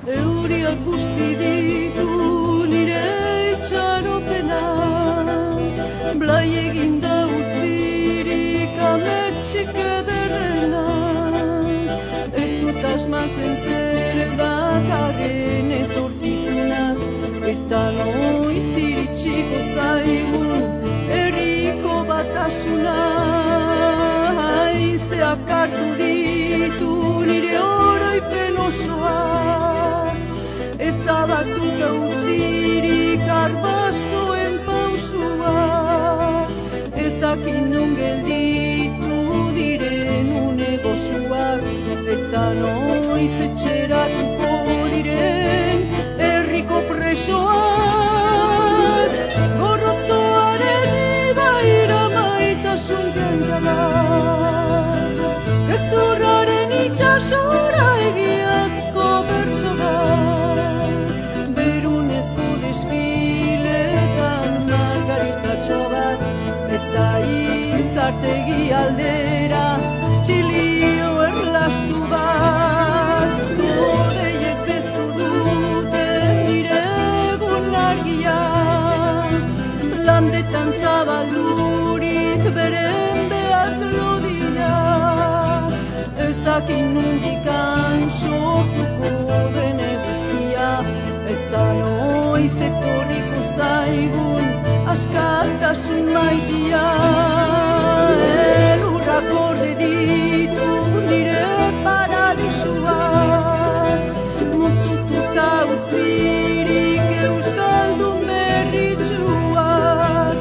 Euriak busti ditu nire itxaropena, blai eginda utzirik ametxik ederrena. Ez dut asmatzen zer dakarren etorkizunak, eta noiz iritsiko zaigun herriko batasuna. Haizeak hartu ditu nire oroipen osoak, ezabatuta utzirik arbasoen pausuak. Ez dakit non gelditu diren une goxuak, eta noiz etxeratuko diren herriko presoak. Gorrotoaren ibaira maitasun jantzalak, gezurraren itxasora egiazko bertso bat. Berunezko desfiletan margaritatxo bat, eta izartegi aldera txilio erlastu bat. Horeiek beztu dute nire egun argia, landetan zabaldurik beren behaz lodia. Ez dakit nondikan sortuko den eguzkia, eta noiz etorriko zaigun askatasun maitia. Elurrak gorde ditu nire paradisuak, mutututa utzirik euskaldun berritsuak.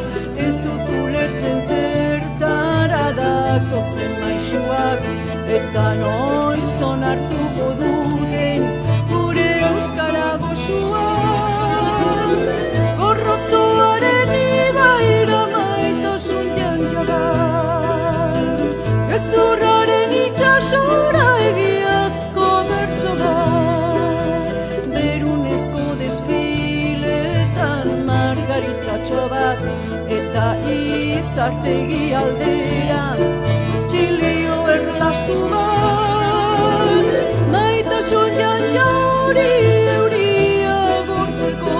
Ez dut ulertzen zertara datozen maisuak, eta noiz onartuko duten gure euskara goxuak. Gorrotoaren ibaira maitasun jantzalak, gezurraren itxasora egiazko bertso bat. Berunezko desfiletan margaritatxo bat, eta izartegi aldera txilio erlastu bat. Maitasun jantza hori euria gortzeko,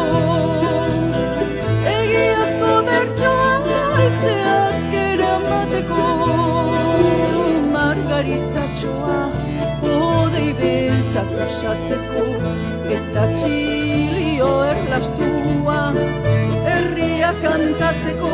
egiazko bertsoa haizeak eramateko. Margaritatxoa hodei beltzak osatzeko, eta txilio erlastua herria kantatzeko.